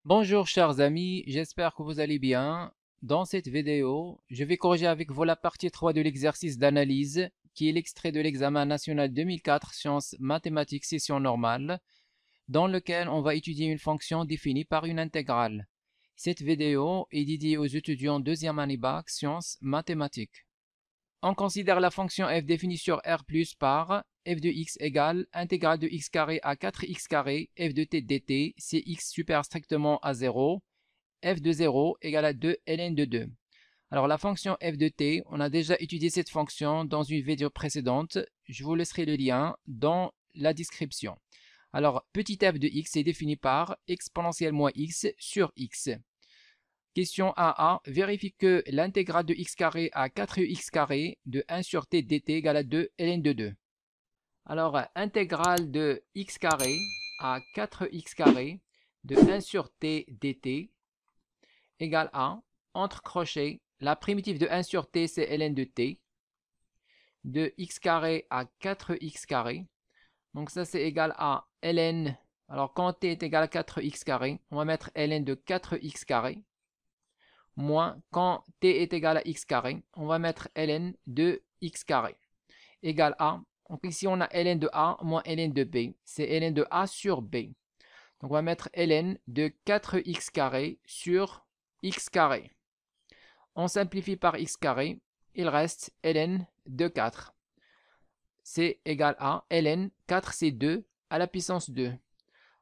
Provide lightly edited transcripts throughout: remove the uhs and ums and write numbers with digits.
Bonjour chers amis, j'espère que vous allez bien. Dans cette vidéo, je vais corriger avec vous la partie 3 de l'exercice d'analyse qui est l'extrait de l'examen national 2004 sciences mathématiques session normale dans lequel on va étudier une fonction définie par une intégrale. Cette vidéo est dédiée aux étudiants deuxième année bac sciences mathématiques. On considère la fonction f définie sur R plus par f de x égale intégrale de x carré à 4x carré f de t dt, c'est x supérieur strictement à 0, f de 0 égale à 2 ln de 2. Alors la fonction f de t, on a déjà étudié cette fonction dans une vidéo précédente, je vous laisserai le lien dans la description. Alors petit f de x est défini par exponentielle moins x sur x. Question 1a, vérifie que l'intégrale de x carré à 4x carré de 1 sur t dt égale à 2 ln de 2. Alors, intégrale de x carré à 4x carré de 1 sur t dt égale à, entre crochets, la primitive de 1 sur t c'est ln de t, de x carré à 4x carré. Donc ça c'est égal à ln, alors quand t est égal à 4x carré, on va mettre ln de 4x carré, moins quand t est égal à x carré, on va mettre ln de x carré, égale à, donc ici on a ln de a moins ln de b, c'est ln de a sur b. Donc on va mettre ln de 4x carré sur x carré. On simplifie par x carré, il reste ln de 4. C'est égal à ln, 4 c'est 2 à la puissance 2.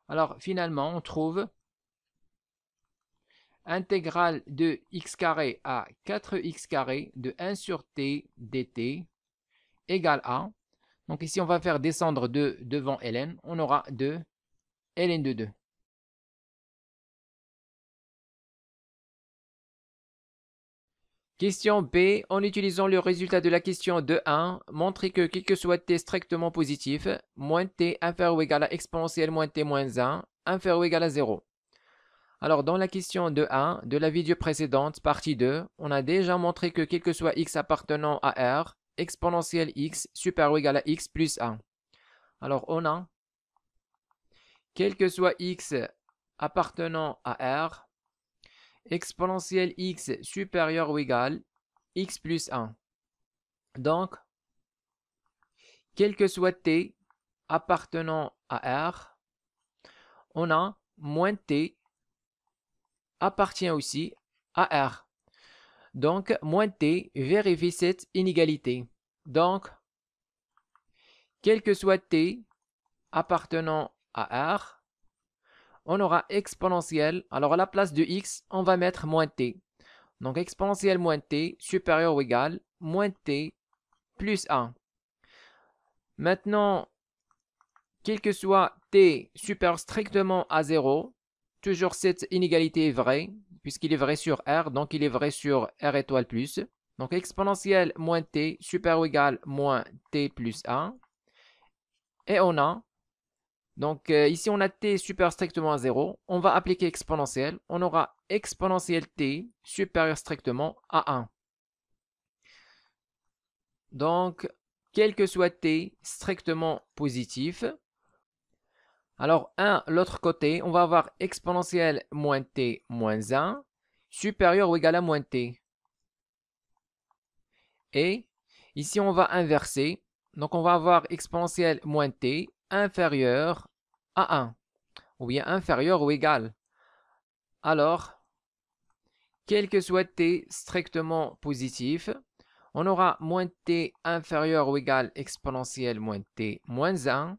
Alors finalement on trouve intégrale de x carré à 4x carré de 1 sur t dt égale à, donc ici on va faire descendre 2 devant ln, on aura 2 ln de 2. Question B, en utilisant le résultat de la question 2.1, montrez que quel que soit t strictement positif, moins t inférieur ou égal à exponentielle moins t moins 1, inférieur ou égal à 0. Alors dans la question 2.1 de la vidéo précédente, partie 2, on a déjà montré que quel que soit x appartenant à R, exponentielle x supérieur ou égal à x plus 1. Alors on a quel que soit x appartenant à R, exponentielle x supérieur ou égal x plus 1. Donc, quel que soit t appartenant à R, on a moins t appartient aussi à R. Donc, moins t vérifie cette inégalité. Donc, quel que soit t appartenant à R, on aura exponentielle. Alors, à la place de x, on va mettre moins t. Donc, exponentielle moins t supérieur ou égal moins t plus 1. Maintenant, quel que soit t supérieur strictement à 0, toujours cette inégalité est vraie, puisqu'il est vrai sur R, donc il est vrai sur R étoile plus. Donc exponentielle moins t supérieur ou égal moins t plus 1. Et on a, donc ici on a t supérieur strictement à 0, on va appliquer exponentielle, on aura exponentielle t supérieur strictement à 1. Donc, quel que soit t strictement positif, alors, l'autre côté, on va avoir exponentielle moins t moins 1 supérieur ou égal à moins t. Et ici, on va inverser. Donc, on va avoir exponentielle moins t inférieur à 1. Ou bien inférieur ou égal. Alors, quel que soit t strictement positif, on aura moins t inférieur ou égal exponentielle moins t moins 1.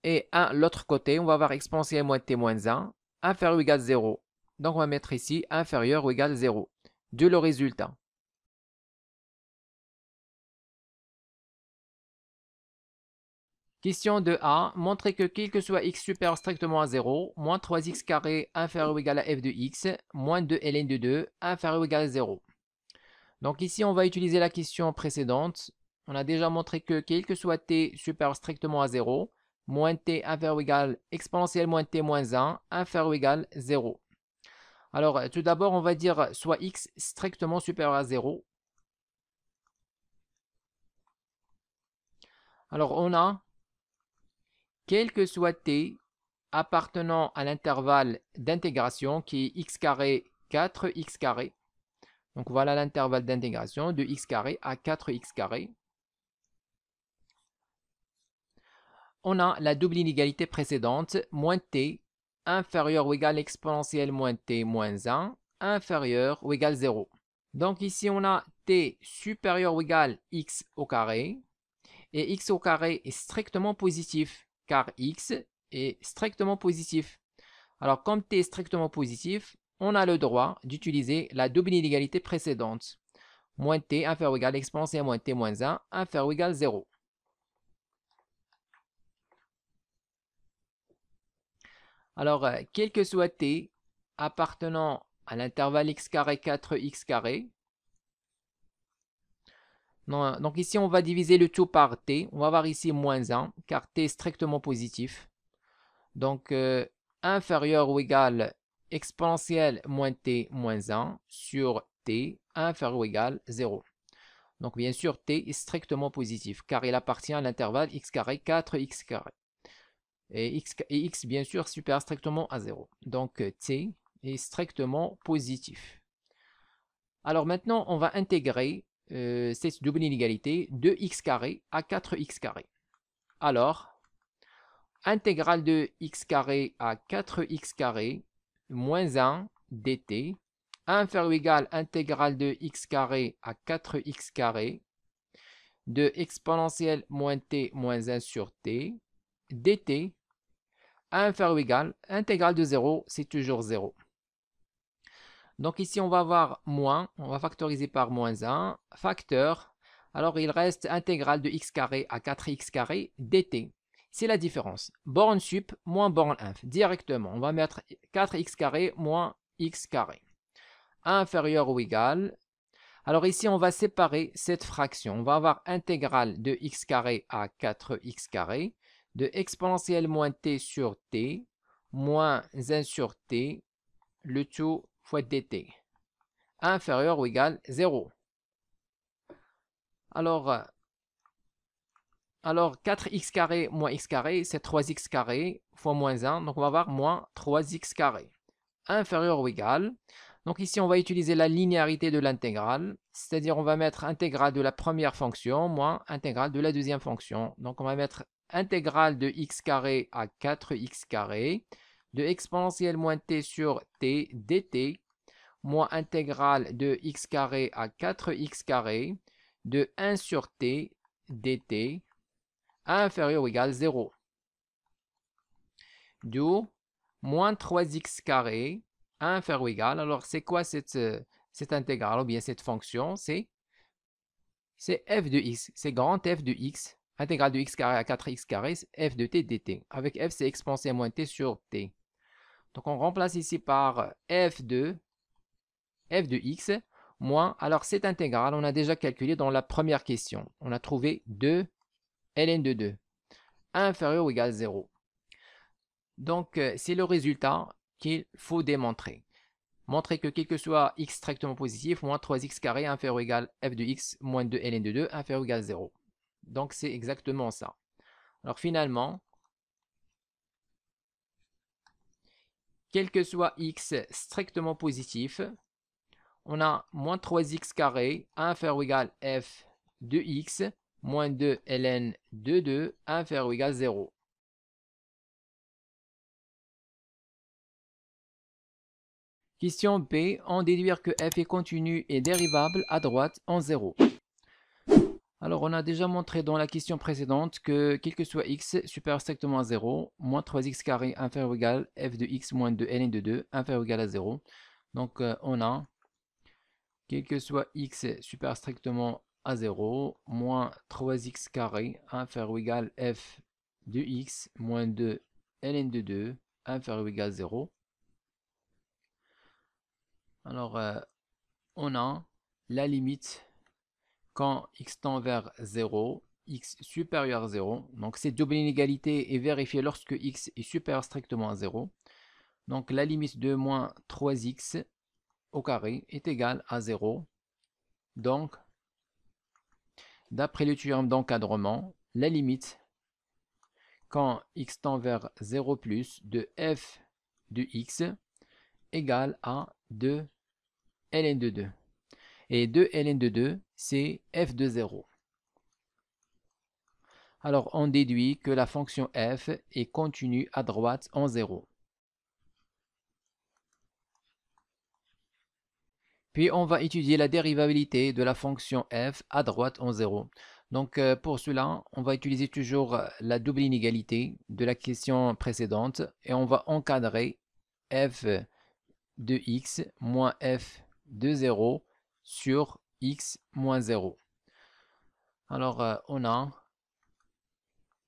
Et l'autre côté, on va avoir exponentielle moins t moins 1, inférieur ou égal à 0. Donc on va mettre ici inférieur ou égal à 0. De le résultat. Question 2a. Montrez que quel que soit x supérieur strictement à 0, moins 3x carré inférieur ou égal à f de x, moins 2 ln de 2 inférieur ou égal à 0. Donc ici, on va utiliser la question précédente. On a déjà montré que quel que soit t supérieur strictement à 0, moins t inférieur ou égal exponentielle moins t moins 1 inférieur ou égal à 0. Alors, tout d'abord, on va dire soit x strictement supérieur à 0. Alors, on a quel que soit t appartenant à l'intervalle d'intégration qui est x carré 4x carré. Donc voilà l'intervalle d'intégration de x carré à 4x carré. On a la double inégalité précédente, moins t inférieur ou égal à exponentielle moins t moins 1 inférieur ou égal à 0. Donc ici on a t supérieur ou égal à x au carré et x au carré est strictement positif car x est strictement positif. Alors comme t est strictement positif, on a le droit d'utiliser la double inégalité précédente. Moins t inférieur ou égal à exponentielle moins t moins 1 inférieur ou égal à 0. Alors, quel que soit t appartenant à l'intervalle x carré 4x carré, donc ici on va diviser le tout par t, on va avoir ici moins 1 car t est strictement positif. Donc inférieur ou égal à exponentielle moins t moins 1 sur t inférieur ou égal à 0. Donc bien sûr t est strictement positif car il appartient à l'intervalle x carré 4x carré. Et x bien sûr supérieur strictement à 0. Donc t est strictement positif. Alors maintenant on va intégrer cette double inégalité de x carré à 4x carré. Alors intégrale de x carré à 4x carré moins 1 dt inférieur ou égal à intégrale de x carré à 4x carré de exponentielle moins t moins 1 sur t dt inférieur ou égal à intégrale de 0, c'est toujours 0. Donc ici on va avoir moins, on va factoriser par moins 1, facteur, alors il reste intégrale de x carré à 4x carré dt. C'est la différence. Borne sup moins borne inf. Directement, on va mettre 4x carré moins x carré. Inférieur ou égal. Alors ici, on va séparer cette fraction. On va avoir intégrale de x carré à 4x carré de exponentielle moins t sur t moins 1 sur t, le tout fois dt. Inférieur ou égal 0. Alors 4x carré moins x carré, c'est 3x carré fois moins 1. Donc, on va avoir moins 3x carré. Inférieur ou égal. Donc, ici, on va utiliser la linéarité de l'intégrale. C'est-à-dire, on va mettre intégrale de la première fonction moins intégrale de la deuxième fonction. Donc, on va mettre intégrale de x carré à 4x carré de exponentielle moins t sur t dt moins intégrale de x carré à 4x carré de 1 sur t dt inférieur ou égal à 0. D'où moins 3x carré inférieur ou égal. Alors, c'est quoi cette intégrale ou bien cette fonction? C'est f de x. C'est grand f de x. Intégrale de x carré à 4x carré, f de t dt. Avec f, c'est exponentielle moins t sur t. Donc, on remplace ici par f de x moins. Alors, cette intégrale, on a déjà calculé dans la première question. On a trouvé 2 ln de 2 inférieur ou égal à 0. Donc, c'est le résultat qu'il faut démontrer. Montrer que quel que soit x strictement positif, moins 3x carré inférieur ou égal à f de x moins 2 ln de 2 inférieur ou égal à 0. Donc, c'est exactement ça. Alors, finalement, quel que soit x strictement positif, on a moins 3x carré inférieur ou égal à f de x moins 2 ln de 2 inférieur ou égal à 0. Question B, en déduire que f est continu et dérivable à droite en 0. Alors, on a déjà montré dans la question précédente que quel que soit x supérieur strictement à 0, moins 3x carré inférieur ou égal à f de x moins 2 ln de 2 inférieur ou égal à 0. Donc, on a quel que soit x supérieur strictement à 0, moins 3x carré inférieur ou égal à f de x moins 2 ln de 2 inférieur ou égal à 0. Alors, on a la limite quand x tend vers 0, x supérieur à 0. Donc, cette double inégalité est vérifiée lorsque x est supérieur strictement à 0. Donc, la limite de moins 3x au carré est égale à 0. Donc, d'après le théorème d'encadrement, la limite quand x tend vers 0 plus de f de x égale à 2 ln de 2. Et 2 ln de 2, c'est f de 0. Alors, on déduit que la fonction f est continue à droite en 0. Puis, on va étudier la dérivabilité de la fonction f à droite en 0. Donc, pour cela, on va utiliser toujours la double inégalité de la question précédente et on va encadrer f de x moins f de 0 sur x moins 0. Alors, on a,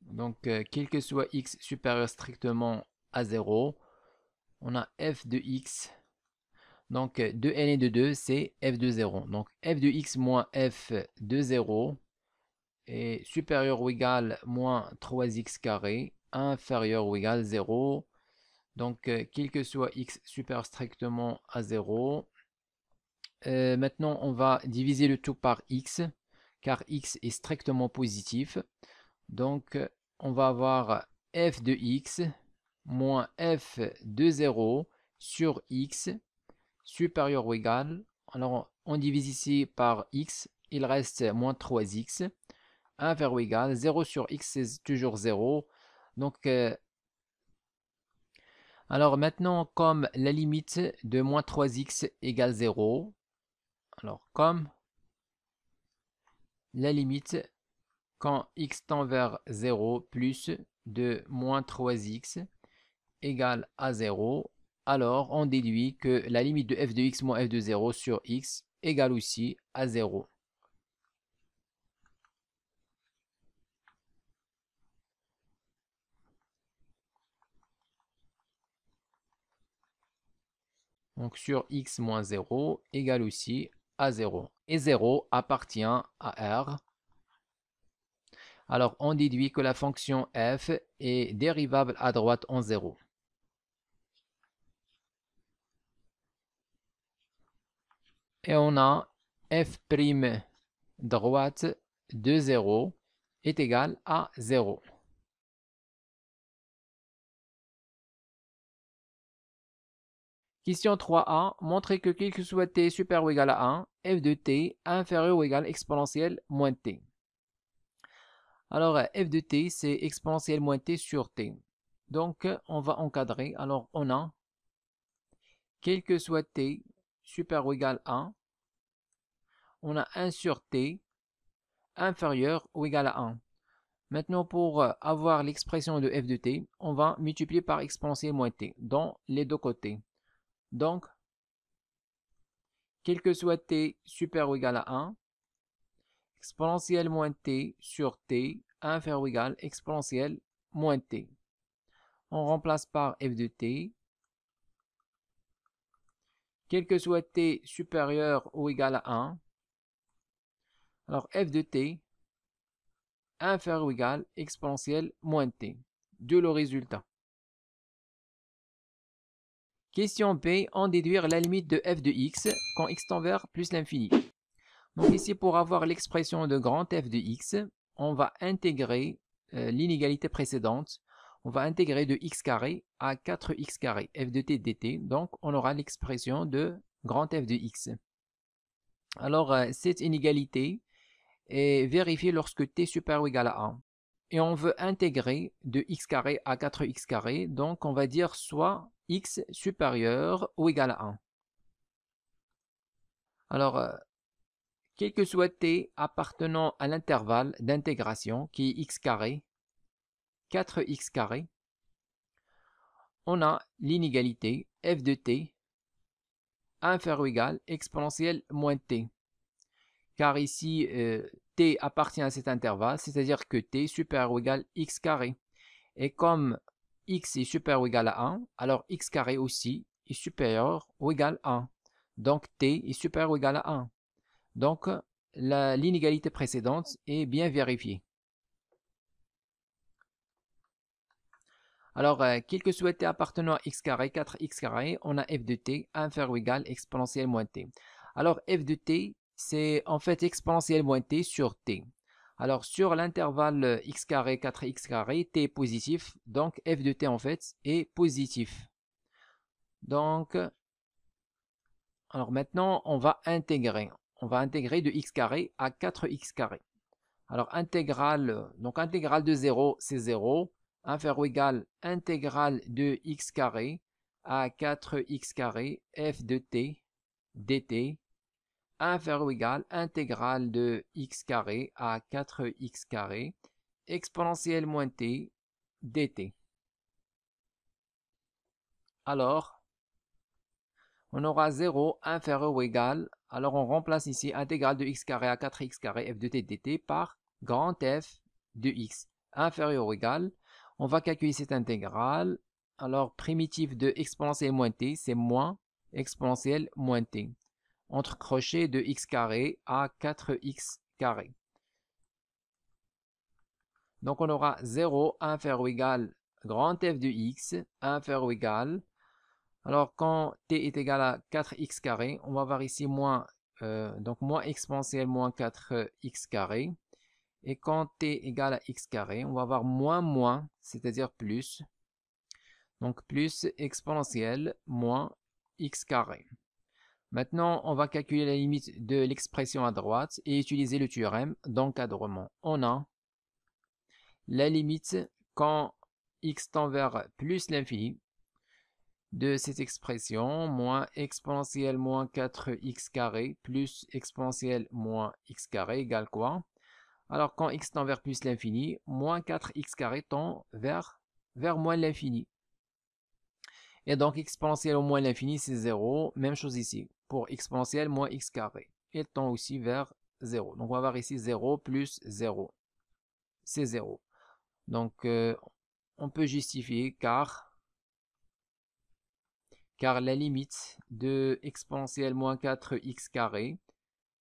donc, quel que soit x supérieur strictement à 0, on a f de x. Donc, 2 ln de 2, c'est f de 0. Donc, f de x moins f de 0 est supérieur ou égal à moins 3x carré, inférieur ou égal à 0. Donc, quel que soit x supérieur strictement à 0. Maintenant, on va diviser le tout par x, car x est strictement positif. Donc, on va avoir f de x moins f de 0 sur x supérieur ou égal. Alors, on divise ici par x, il reste moins 3x, inférieur ou égal, 0 sur x, c'est toujours 0. Donc, alors maintenant, comme la limite de moins 3x égale 0, alors comme la limite quand x tend vers 0 plus de moins 3x égale à 0, alors on déduit que la limite de f de x moins f de 0 sur x égale aussi à 0. Donc sur x moins 0 égale aussi à 0. Et 0 appartient à R. Alors on déduit que la fonction f est dérivable à droite en 0. Et on a f' droite de 0 est égal à 0. Question 3a, montrez que quel que soit t supérieur ou égal à 1, f de t inférieur ou égal à exponentielle moins t. Alors, f de t, c'est exponentielle moins t sur t. Donc, on va encadrer. Alors, on a, quel que soit t supérieur ou égal à 1, on a 1 sur t inférieur ou égal à 1. Maintenant, pour avoir l'expression de f de t, on va multiplier par exponentielle moins t dans les deux côtés. Donc, quel que soit t supérieur ou égal à 1, exponentielle moins t sur t inférieur ou égal à exponentielle moins t. On remplace par f de t. Quel que soit t supérieur ou égal à 1, alors f de t inférieur ou égal à exponentielle moins t. De le résultat. Question B, en déduire la limite de f de x quand x tend vers plus l'infini. Donc ici, pour avoir l'expression de grand f de x, on va intégrer l'inégalité précédente. On va intégrer de x carré à 4x carré, f de t dt. Donc, on aura l'expression de grand f de x. Alors, cette inégalité est vérifiée lorsque t supérieur ou égal à 1. Et on veut intégrer de x carré à 4x carré. Donc, on va dire soit x supérieur ou égal à 1. Alors, quel que soit t appartenant à l'intervalle d'intégration qui est x carré, 4x carré, on a l'inégalité f de t inférieur ou égal exponentielle moins t. Car ici, t appartient à cet intervalle, c'est-à-dire que t est supérieur ou égal à x carré. Et comme x est supérieur ou égal à 1, alors x carré aussi est supérieur ou égal à 1. Donc t est supérieur ou égal à 1. Donc l'inégalité précédente est bien vérifiée. Alors, quel que soit t appartenant à x carré, 4x carré, on a f de t inférieur ou égal à exponentielle moins t. Alors, f de t, c'est en fait exponentielle moins t sur t. Alors sur l'intervalle x carré 4x carré, t est positif, donc f de t en fait est positif. Donc, alors maintenant on va intégrer. On va intégrer de x carré à 4x carré. Alors intégrale, donc intégrale de 0 c'est 0, inférieur ou égal intégrale de x carré à 4x carré f de t dt inférieur ou égal intégrale de x carré à 4x carré exponentielle moins t dt. Alors, on aura 0 inférieur ou égal, alors on remplace ici intégrale de x carré à 4x carré f de t dt par grand F de x inférieur ou égal. On va calculer cette intégrale. Alors, primitif de exponentielle moins t, c'est moins exponentielle moins t. Entre crochets de x carré à 4x carré. Donc, on aura 0 inférieur ou égal grand F de x inférieur ou égal. Alors, quand t est égal à 4x carré, on va voir ici moins, donc moins exponentielle moins 4x carré. Et quand t égale à x carré, on va avoir moins, c'est-à-dire plus. Donc, plus exponentielle moins x carré. Maintenant, on va calculer la limite de l'expression à droite et utiliser le théorème d'encadrement. On a la limite quand x tend vers plus l'infini de cette expression, moins exponentielle moins 4x carré plus exponentielle moins x carré égale quoi? Alors quand x tend vers plus l'infini, moins 4x carré tend vers moins l'infini. Et donc exponentielle au moins l'infini, c'est 0. Même chose ici. Pour exponentielle moins x carré. Il tend aussi vers 0. Donc on va avoir ici 0 plus 0. C'est 0. Donc on peut justifier car la limite de exponentielle moins 4x carré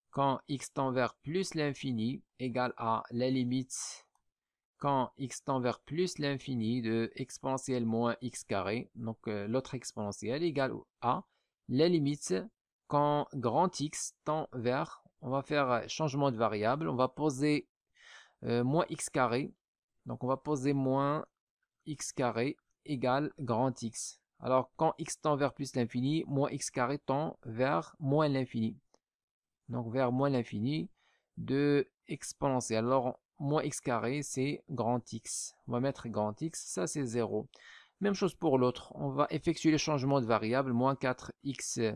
quand x tend vers plus l'infini égale à la limite quand x tend vers plus l'infini de exponentielle moins x carré, donc l'autre exponentielle égale à la limite quand grand x tend vers, on va faire changement de variable, on va poser moins x carré, donc on va poser moins x carré égale grand x. Alors quand x tend vers plus l'infini, moins x carré tend vers moins l'infini. Donc vers moins l'infini de exponentielle. Alors moins x carré, c'est grand x. On va mettre grand x, ça c'est 0. Même chose pour l'autre. On va effectuer le changement de variable, moins 4x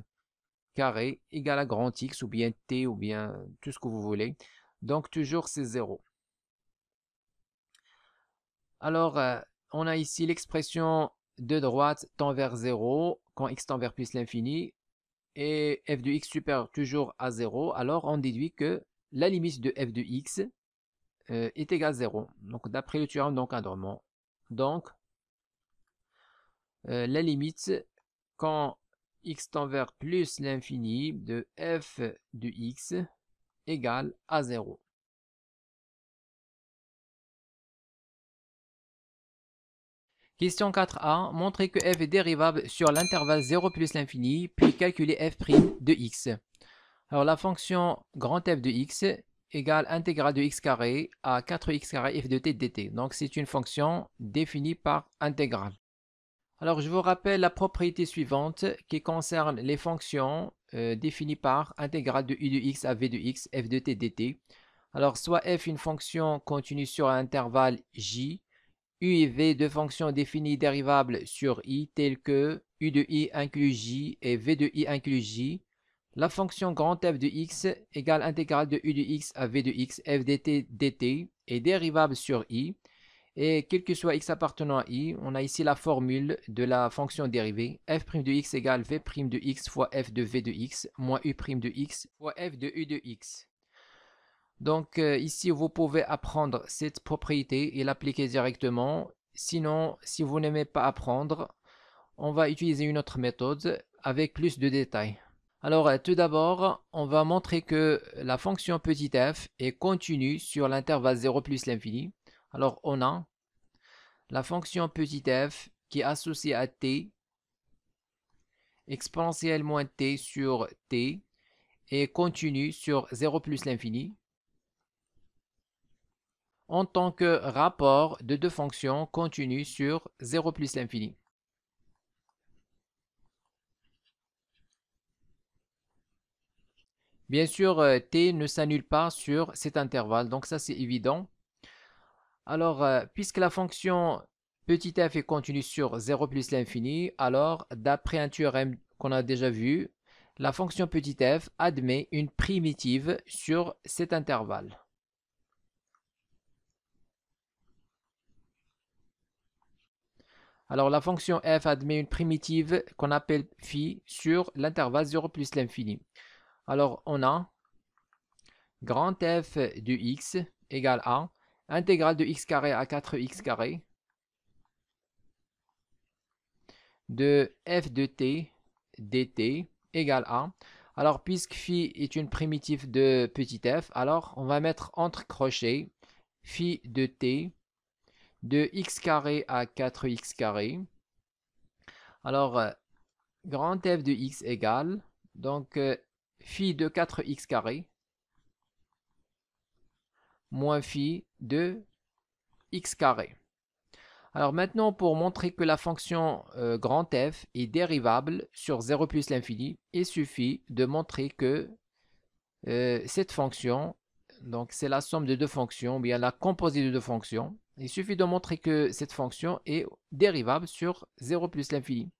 carré égale à grand x, ou bien t, ou bien tout ce que vous voulez. Donc toujours c'est 0. Alors, on a ici l'expression de droite tend vers 0, quand x tend vers plus l'infini, et f de x supérieur toujours à 0. Alors, on déduit que la limite de f de x est égale à 0. Donc, d'après le théorème d'encadrement. Donc, la limite, quand x tend vers plus l'infini de f de x égale à 0. Question 4a. Montrez que f est dérivable sur l'intervalle 0 plus l'infini, puis calculez f' de x. Alors, la fonction grand F de x égale intégrale de x carré à 4x carré f de t dt. Donc, c'est une fonction définie par intégrale. Alors, je vous rappelle la propriété suivante qui concerne les fonctions définies par intégrale de u de x à v de x, f de t dt. Alors, soit f une fonction continue sur un intervalle j, u et v deux fonctions définies dérivables sur i telles que u de i inclus j et v de i inclus j. La fonction grand F de x égale intégrale de u de x à v de x f dt dt est dérivable sur i. Et quel que soit x appartenant à i, on a ici la formule de la fonction dérivée. F' de x égale v' de x fois f de v de x moins u' de x fois f de u de x. Donc ici, vous pouvez apprendre cette propriété et l'appliquer directement. Sinon, si vous n'aimez pas apprendre, on va utiliser une autre méthode avec plus de détails. Alors tout d'abord, on va montrer que la fonction petit f est continue sur l'intervalle 0 plus l'infini. Alors on a la fonction petit f qui est associée à t, exponentielle moins t sur t, et continue sur 0 plus l'infini. en tant que rapport de deux fonctions continues sur 0 plus l'infini. Bien sûr, t ne s'annule pas sur cet intervalle, donc ça c'est évident. Alors, puisque la fonction petit f est continue sur 0 plus l'infini, alors d'après un théorème qu'on a déjà vu, la fonction petit f admet une primitive sur cet intervalle. Alors la fonction f admet une primitive qu'on appelle phi sur l'intervalle 0 plus l'infini. Alors on a grand f de x égale à intégrale de x carré à 4x carré de f de t dt égale à. Alors puisque phi est une primitive de petit f, alors on va mettre entre crochets phi de t de x carré à 4x carré. Alors grand f de x égale donc phi de 4x carré moins phi de x carré. Alors maintenant, pour montrer que la fonction grand f est dérivable sur 0 plus l'infini, il suffit de montrer que cette fonction, donc c'est la somme de deux fonctions, ou bien la composée de deux fonctions, il suffit de montrer que cette fonction est dérivable sur 0 plus l'infini.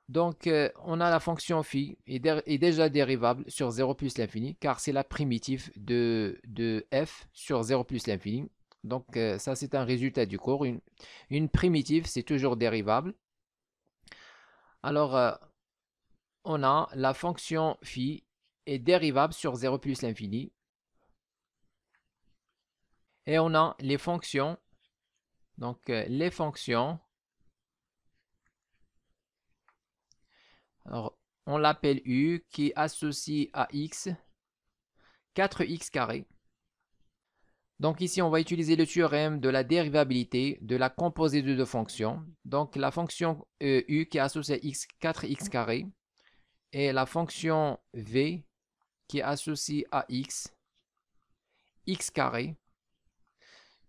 Donc on a la fonction phi est déjà dérivable sur 0 plus l'infini, car c'est la primitive de f sur 0 plus l'infini. Donc ça c'est un résultat du cours. Une primitive c'est toujours dérivable. Alors on a la fonction phi est dérivable sur 0 plus l'infini. Et on a les fonctions. Donc les fonctions. Alors, on l'appelle u qui associe à x 4x carré. Donc ici, on va utiliser le théorème de la dérivabilité de la composée de deux fonctions. Donc la fonction u qui est associée à x 4x carré et la fonction v qui est associée à x carré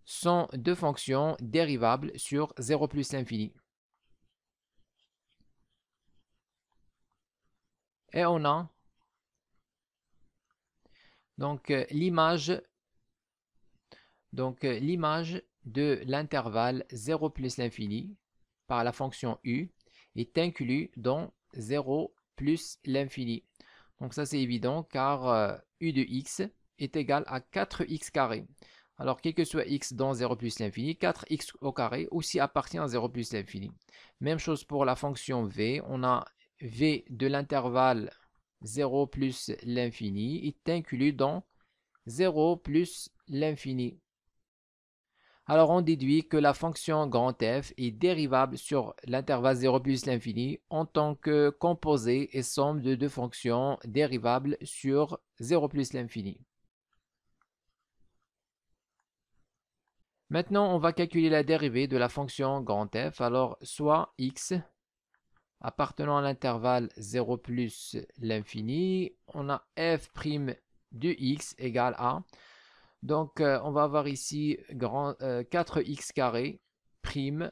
sont deux fonctions dérivables sur 0 plus l'infini. Et on a donc l'image de l'intervalle 0 plus l'infini par la fonction u est inclus dans 0 plus l'infini. Donc ça c'est évident car u de x est égal à 4x carré. Alors quel que soit x dans 0 plus l'infini, 4x au carré aussi appartient à 0 plus l'infini. Même chose pour la fonction v, on a v de l'intervalle 0 plus l'infini est inclus dans 0 plus l'infini. Alors on déduit que la fonction grand f est dérivable sur l'intervalle 0 plus l'infini en tant que composée et somme de deux fonctions dérivables sur 0 plus l'infini. Maintenant, on va calculer la dérivée de la fonction grand f. Alors, soit x appartenant à l'intervalle 0 plus l'infini, on a f' de x égale à. Donc, on va avoir ici 4x carré prime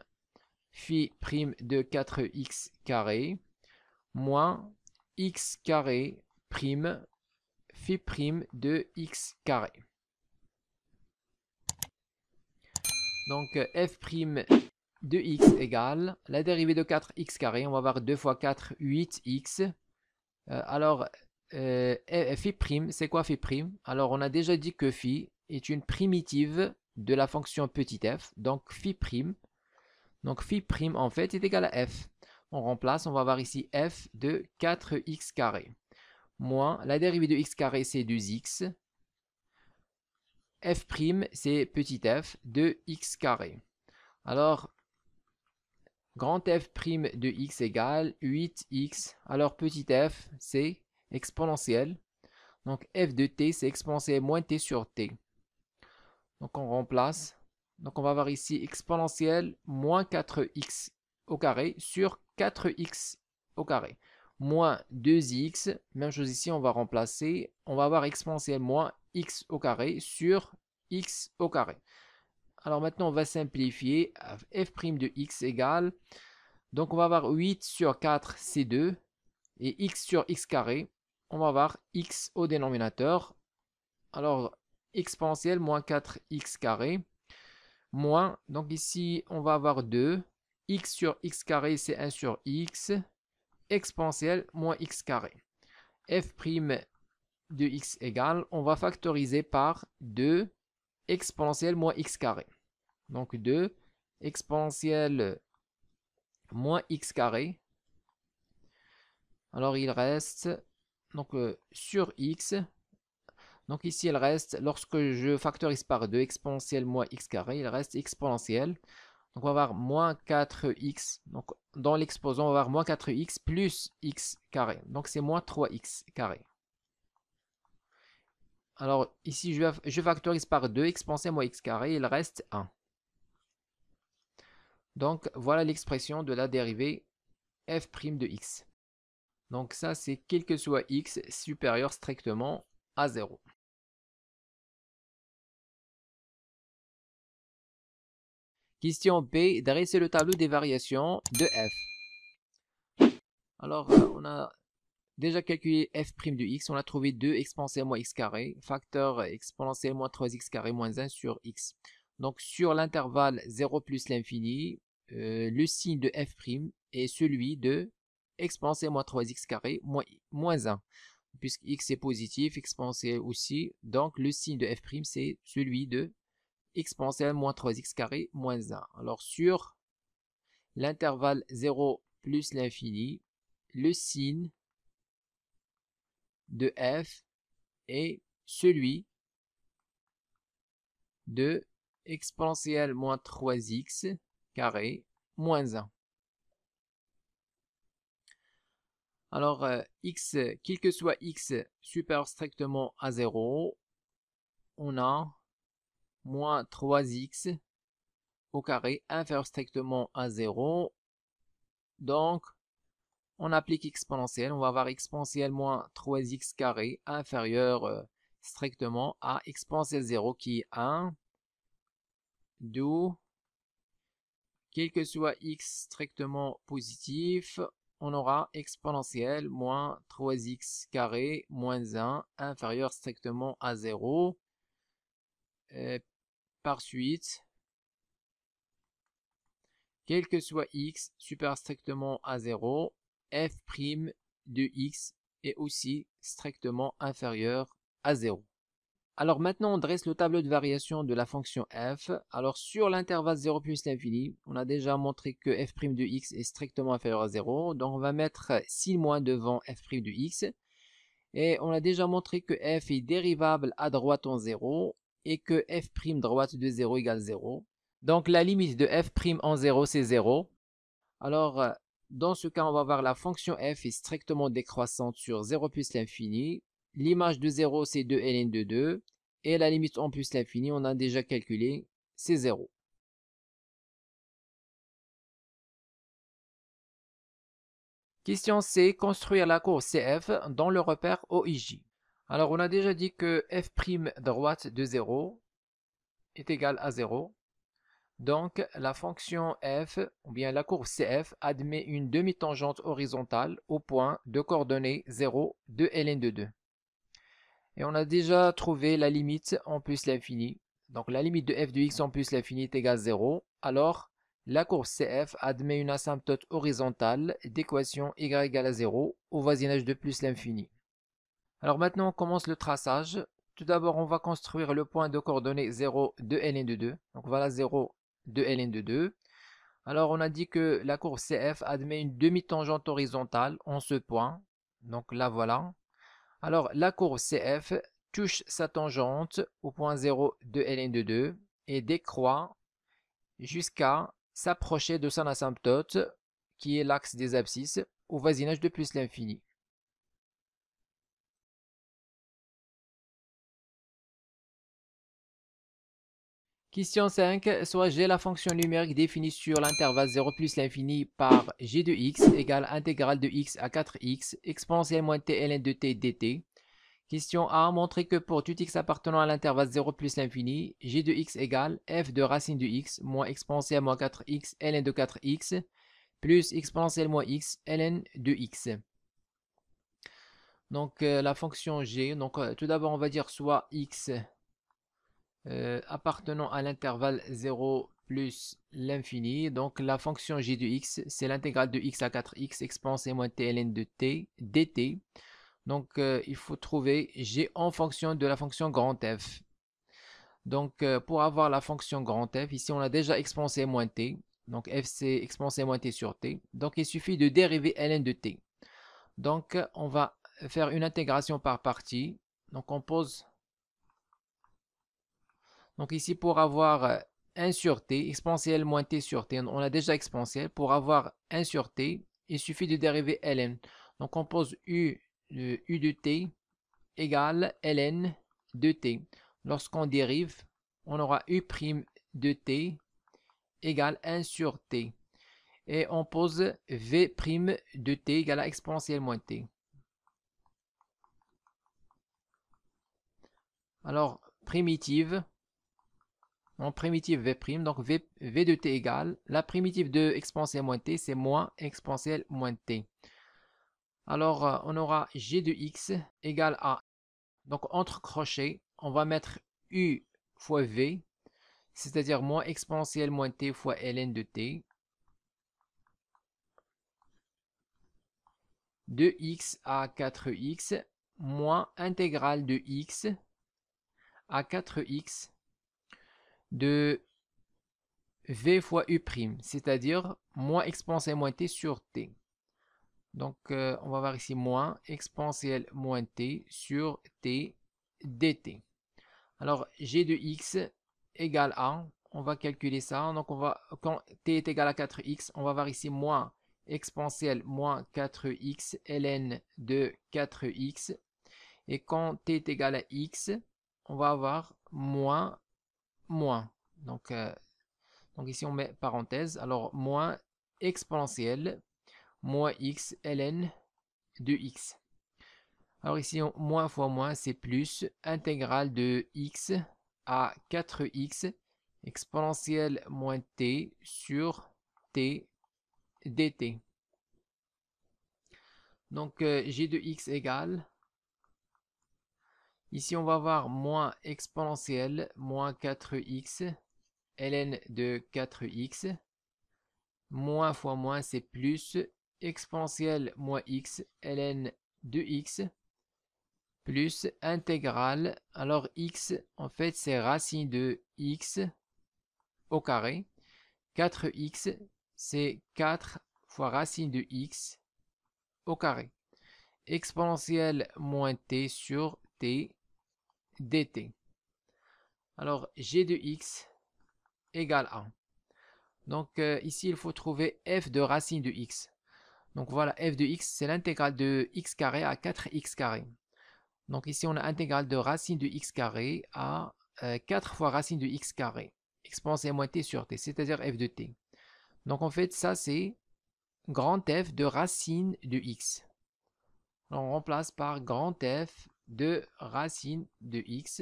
phi prime de 4x carré moins x carré prime phi prime de x carré. Donc, f' de x égale la dérivée de 4x carré. On va avoir 2 fois 4, 8x. Alors, phi prime, c'est quoi phi prime? Alors, on a déjà dit que phi est une primitive de la fonction petit f. Donc, phi prime. Donc, phi prime, en fait, est égal à f. On remplace, on va avoir ici f de 4x carré. Moins, la dérivée de x carré, c'est 2x. F', c'est petit f de x carré. Alors, grand f' de x égale 8x. Alors, petit f, c'est exponentiel. Donc, f de t, c'est exponentiel moins t sur t. Donc, on remplace. Donc, on va avoir ici exponentiel moins 4x au carré sur 4x au carré. Moins 2x, même chose ici, on va remplacer. On va avoir exponentiel moins x au carré sur x au carré. Alors maintenant, on va simplifier. F' de x égale, donc on va avoir 8 sur 4, c'est 2. Et x sur x carré, on va avoir x au dénominateur. Alors, exponentielle moins 4x carré, moins, donc ici, on va avoir 2. X sur x carré, c'est 1 sur x. Exponentielle moins x carré. F' de x égale, on va factoriser par 2 exponentielle moins x carré. Donc 2 exponentielle moins x carré. Alors il reste donc sur x. Donc ici il reste, lorsque je factorise par 2 exponentielle moins x carré, il reste exponentielle. Donc on va avoir moins 4x. Donc dans l'exposant, on va avoir moins 4x plus x carré. Donc c'est moins 3x carré. Alors ici je factorise par 2 exponentielle moins x carré, il reste 1. Donc voilà l'expression de la dérivée f' de x. Donc ça c'est quel que soit x supérieur strictement à 0. Question B, dresser le tableau des variations de f. Alors on a déjà calculé f' de x, on a trouvé 2 exponentielle moins x carré, facteur exponentielle moins 3x carré moins 1 sur x. Donc sur l'intervalle 0 plus l'infini, le signe de f' est celui de exponentielle moins 3x carré moins 1. Puisque x est positif, exponentielle aussi, donc le signe de f' c'est celui de exponentielle moins 3x carré moins 1. Alors sur l'intervalle 0 plus l'infini, le signe de f est celui de exponentielle moins 3x carré moins 1. Alors x, quel que soit x supérieur strictement à 0, on a moins 3x au carré inférieur strictement à 0. Donc, on applique exponentielle. On va avoir exponentielle moins 3x carré inférieur strictement à exponentielle 0 qui est 1. D'où, quel que soit x strictement positif, on aura exponentielle moins 3x carré moins 1 inférieur strictement à 0. Par suite, quel que soit x supérieur strictement à 0, f' de x est aussi strictement inférieur à 0. Alors maintenant, on dresse le tableau de variation de la fonction f. Alors sur l'intervalle 0 plus l'infini, on a déjà montré que f' de x est strictement inférieur à 0. Donc on va mettre signe moins devant f' de x. Et on a déjà montré que f est dérivable à droite en 0 et que f' droite de 0 égale 0. Donc la limite de f' en 0 c'est 0. Alors dans ce cas, on va voir la fonction f est strictement décroissante sur 0 plus l'infini. L'image de 0 c'est 2 ln de 2. Et la limite en plus l'infini, on a déjà calculé, c'est 0. Question C, construire la courbe CF dans le repère OIJ. Alors on a déjà dit que f' droite de 0 est égal à 0. Donc la fonction f, ou bien la courbe CF, admet une demi-tangente horizontale au point de coordonnées 0, 2 ln de 2. Et on a déjà trouvé la limite en plus l'infini. Donc la limite de f de x en plus l'infini est égale à 0. Alors la courbe CF admet une asymptote horizontale d'équation y égale à 0 au voisinage de plus l'infini. Alors maintenant on commence le traçage. Tout d'abord on va construire le point de coordonnées 0, 2 ln de 2. Donc voilà 0, 2 ln de 2. Alors on a dit que la courbe CF admet une demi-tangente horizontale en ce point. Donc là voilà. Alors la courbe CF touche sa tangente au point 0 de ln de 2 et décroît jusqu'à s'approcher de son asymptote qui est l'axe des abscisses au voisinage de plus l'infini. Question 5. Soit g la fonction numérique définie sur l'intervalle 0 plus l'infini par g de x égale intégrale de x à 4x exponentielle moins t ln de t dt Question A, montrer que pour tout x appartenant à l'intervalle 0 plus l'infini, g de x égale f de racine de x moins exponentielle moins 4x ln de 4x plus exponentielle moins x ln de x. Donc la fonction g, donc tout d'abord on va dire soit x appartenant à l'intervalle 0 plus l'infini. Donc la fonction g de x, c'est l'intégrale de x à 4x exponentielle moins t ln de t dt. Donc il faut trouver g en fonction de la fonction grand f. Donc pour avoir la fonction grand f, ici on a déjà exponentielle moins t. Donc f c'est exponentielle moins t sur t. Donc il suffit de dériver ln de t. Donc on va faire une intégration par partie. Donc on pose. Donc ici pour avoir 1 sur t, exponentielle moins t sur t, on a déjà exponentielle. Pour avoir 1 sur t, il suffit de dériver ln. Donc on pose u de t égale ln de t. Lorsqu'on dérive, on aura u' de t égale 1 sur t. Et on pose v' de t égale à exponentielle moins t. Alors, primitive, en primitive v', donc v de t égale, la primitive de exponentielle moins t, c'est moins exponentielle moins t. Alors, on aura g de x égale à, donc entre crochets, on va mettre u fois v, c'est-à-dire moins exponentielle moins t fois ln de t, de x à 4x, moins intégrale de x à 4x de v fois u', c'est-à-dire moins exponentielle moins t sur t. Donc, on va voir ici moins exponentielle moins t sur t dt. Alors, g de x égale à, on va calculer ça. Donc, quand t est égal à 4x, on va voir ici moins exponentielle moins 4x ln de 4x. Et quand t est égal à x, on va avoir moins. Donc ici, on met parenthèse. Alors, moins exponentielle moins x ln de x. Alors ici, moins fois moins, c'est plus intégrale de x à 4x exponentielle moins t sur t dt. Donc, g de x égale, ici on va avoir moins exponentielle moins 4x ln de 4x, moins fois moins, c'est plus exponentielle moins x ln de x, plus intégrale, alors x en fait c'est racine de x au carré, 4x c'est 4 fois racine de x au carré, exponentielle moins t sur t dt. Alors g de x égale 1. Donc ici il faut trouver f de racine de x. Donc voilà, f de x c'est l'intégrale de x carré à 4x carré. Donc ici, on a intégrale de racine de x carré à 4 fois racine de x carré, exponentielle moins t sur t, c'est-à-dire f de t. Donc en fait, ça c'est grand F de racine de x. Alors, on remplace par grand F de racine de x.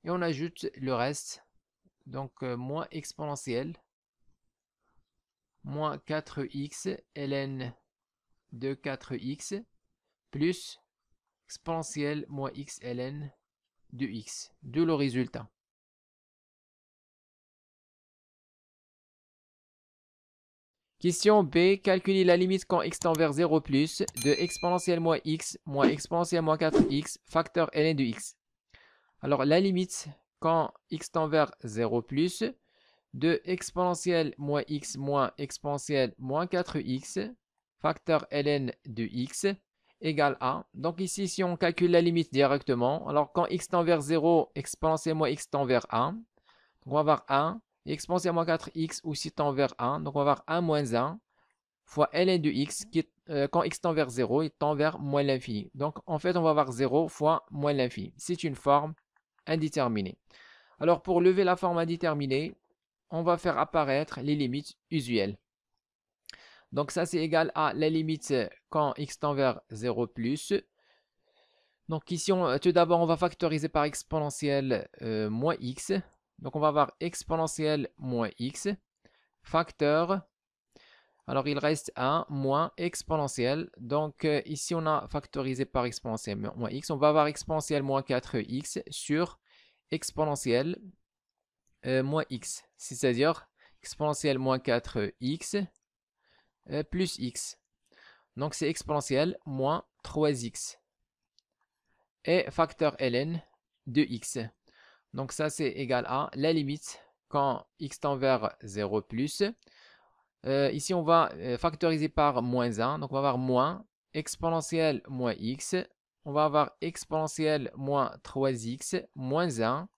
Et on ajoute le reste, donc moins exponentielle, moins 4x ln de 4x, plus exponentielle moins x ln de x, de le résultat. Question B, calculer la limite quand x tend vers 0 plus de exponentielle moins x moins exponentielle moins 4x facteur ln de x. Alors la limite quand x tend vers 0 plus de exponentielle moins x moins exponentielle moins 4x facteur ln de x égale à. Donc ici, si on calcule la limite directement, alors quand x tend vers 0, exponentielle moins x tend vers 1, donc on va avoir 1, et exponentielle moins 4x aussi tend vers 1, donc on va avoir 1 moins 1 fois ln de x, qui quand x tend vers 0, il tend vers moins l'infini. Donc en fait, on va avoir 0 fois moins l'infini. C'est une forme indéterminée. Alors pour lever la forme indéterminée, on va faire apparaître les limites usuelles. Donc ça, c'est égal à la limite quand x tend vers 0 plus Donc ici, tout d'abord, on va factoriser par exponentielle moins x. Donc on va avoir exponentielle moins x, facteur. Alors il reste 1 moins exponentielle. Donc ici, on a factorisé par exponentielle moins x. On va avoir exponentielle moins 4x sur exponentielle moins x. C'est-à-dire exponentielle moins 4x plus x. Donc c'est exponentielle moins 3x. Et facteur ln de x. Donc ça c'est égal à la limite quand x tend vers 0 plus. Ici on va factoriser par moins 1. Donc on va avoir moins exponentielle moins x. On va avoir exponentielle moins 3x moins 1.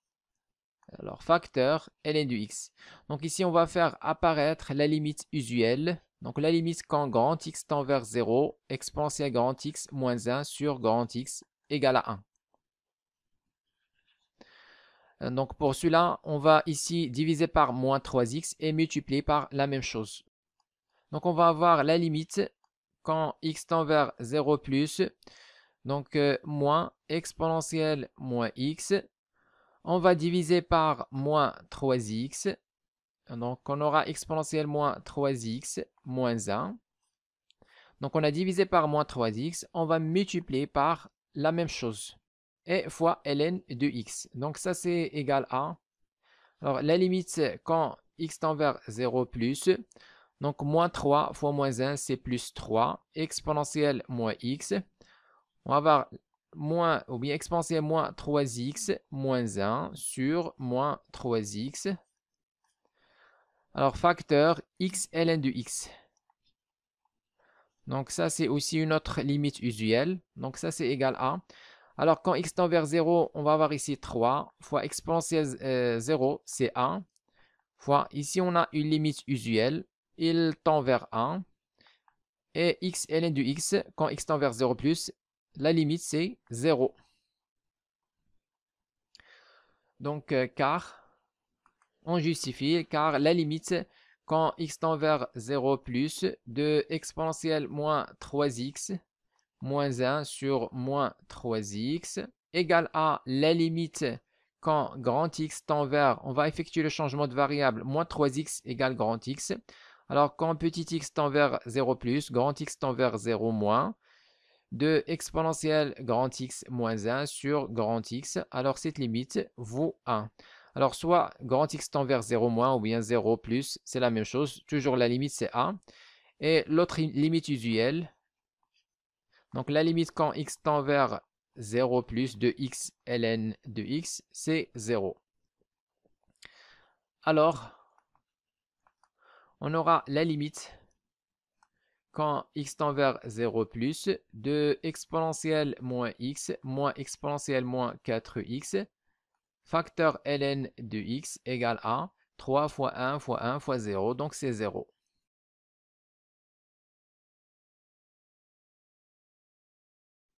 Alors facteur ln de x. Donc ici on va faire apparaître la limite usuelle. Donc la limite quand grand x tend vers 0, exponentielle grand x moins 1 sur grand x égale à 1. Donc pour cela, on va ici diviser par moins 3x et multiplier par la même chose. Donc on va avoir la limite quand x tend vers 0 plus, donc moins exponentielle moins x. On va diviser par moins 3x. Donc on aura exponentielle moins 3x moins 1. Donc on a divisé par moins 3x. On va multiplier par la même chose. Et fois ln de x. Donc ça c'est égal à. Alors la limite quand x tend vers 0 plus. Donc moins 3 fois moins 1 c'est plus 3. Exponentielle moins x. On va avoir moins ou bien exponentielle moins 3x moins 1 sur moins 3x. Alors facteur x ln de x. Donc ça c'est aussi une autre limite usuelle. Donc ça c'est égal à. Alors quand x tend vers 0, on va avoir ici 3 fois exponentielle 0, c'est 1. Fois ici on a une limite usuelle. Il tend vers 1. Et x ln de x, quand x tend vers 0 plus, la limite c'est 0. Donc car, on justifie, car la limite quand x tend vers 0 plus de exponentielle moins 3x moins 1 sur moins 3x égale à la limite quand grand X tend vers, on va effectuer le changement de variable, moins 3x égale grand X. Alors quand petit x tend vers 0 plus, grand X tend vers 0 moins, de exponentielle grand X moins 1 sur grand X, alors cette limite vaut 1. Alors soit grand X tend vers 0 moins ou bien 0 plus, c'est la même chose, toujours la limite c'est 1. Et l'autre limite usuelle, donc la limite quand x tend vers 0 plus de x ln de x, c'est 0. Alors, on aura la limite quand x tend vers 0 plus de exponentielle moins x moins exponentielle moins 4x, facteur ln de x égale à 3 fois 1 fois 1 fois 0, donc c'est 0.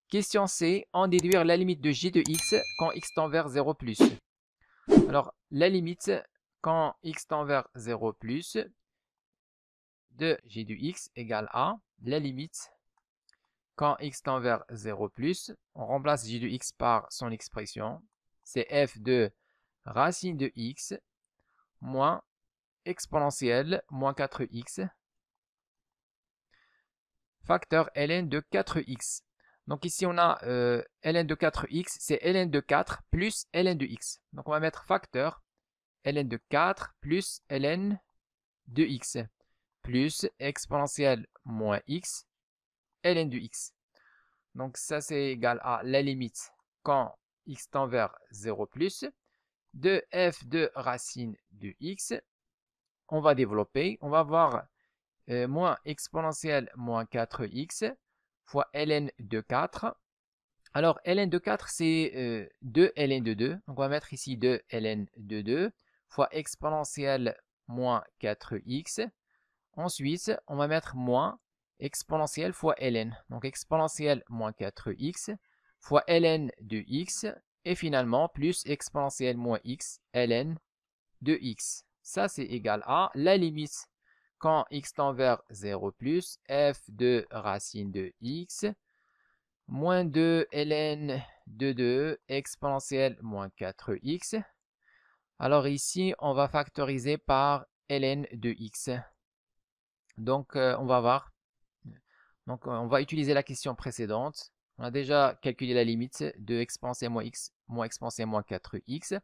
Question C, en déduire la limite de j de x quand x tend vers 0 plus. Alors, la limite quand x tend vers 0 plus de j de x égale à la limite quand x tend vers 0 plus. On remplace j de x par son expression. C'est f de racine de x moins exponentielle moins 4x facteur ln de 4x. Donc ici, on a ln de 4x, c'est ln de 4 plus ln de x. Donc on va mettre facteur ln de 4 plus ln de x plus exponentielle moins x ln de x. Donc ça, c'est égal à la limite quand x tend vers 0 plus de f de racine de x. On va développer, on va avoir moins exponentielle moins 4x fois ln de 4. Alors, ln de 4, c'est 2 ln de 2. Donc, on va mettre ici 2 ln de 2 fois exponentielle moins 4x. Ensuite, on va mettre moins exponentielle fois ln. Donc, exponentielle moins 4x fois ln de x. Et finalement, plus exponentielle moins x ln de x. Ça, c'est égal à la limite quand x tend vers 0 plus f de racine de x moins 2 ln de 2 exponentielle moins 4x. Alors ici, on va factoriser par ln de x. Donc, on va voir. Donc, on va utiliser la question précédente. On a déjà calculé la limite de exponentielle moins x moins exponentielle moins 4x.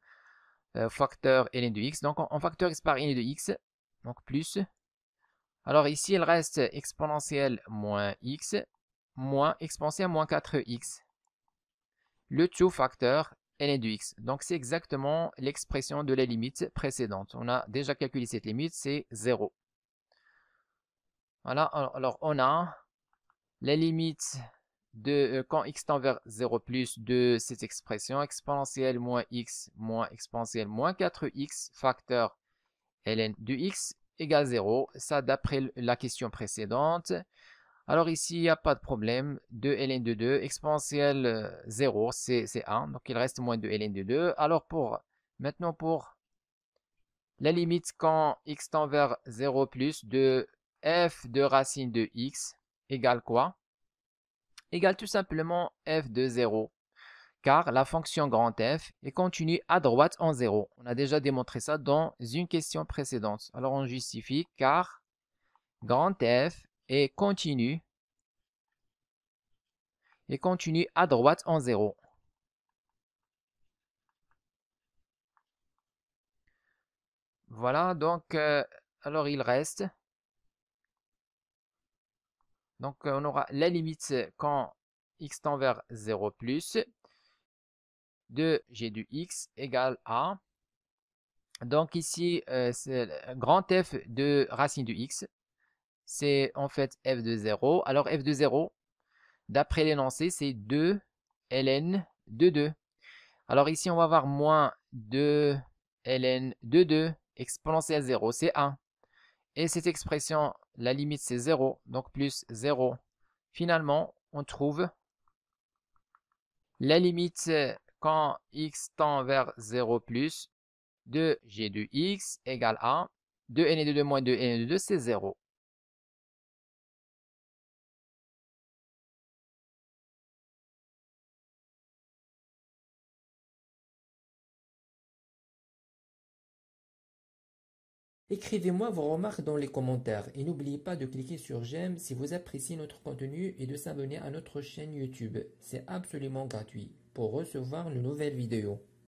Facteur ln de x. Donc, on factorise par ln de x. Donc, plus. Alors ici, il reste exponentielle moins x moins exponentielle moins 4x. Le tout facteur ln de x. Donc, c'est exactement l'expression de la limite précédente. On a déjà calculé cette limite, c'est 0. Voilà, alors on a la limite de quand x tend vers 0 plus de cette expression exponentielle moins x moins exponentielle moins 4x facteur ln de x égale 0. Ça d'après la question précédente. Alors ici, il n'y a pas de problème. 2 ln de 2, exponentielle 0, c'est 1. Donc il reste moins 2 ln de 2. Alors maintenant pour la limite quand x tend vers 0 plus de f de racine de x égale quoi? Égale tout simplement f de 0. Car la fonction grand F est continue à droite en 0. On a déjà démontré ça dans une question précédente. Alors on justifie car grand F est continue à droite en 0. Voilà, donc alors il reste. Donc on aura la limite quand x tend vers 0 plus de g du x égale a. Donc ici, c'est grand F de racine du x, c'est en fait f de 0. Alors f de 0, d'après l'énoncé, c'est 2 ln de 2. Alors ici, on va avoir moins 2 ln de 2 exponentielle 0, c'est 1. Et cette expression, la limite, c'est 0, donc plus 0. Finalement, on trouve la limite quand x tend vers 0 plus de g de x égale a. 2 ln de 2 moins 2 ln de 2, c'est 0. Écrivez-moi vos remarques dans les commentaires et n'oubliez pas de cliquer sur j'aime si vous appréciez notre contenu et de s'abonner à notre chaîne YouTube. C'est absolument gratuit pour recevoir de nouvelles vidéos.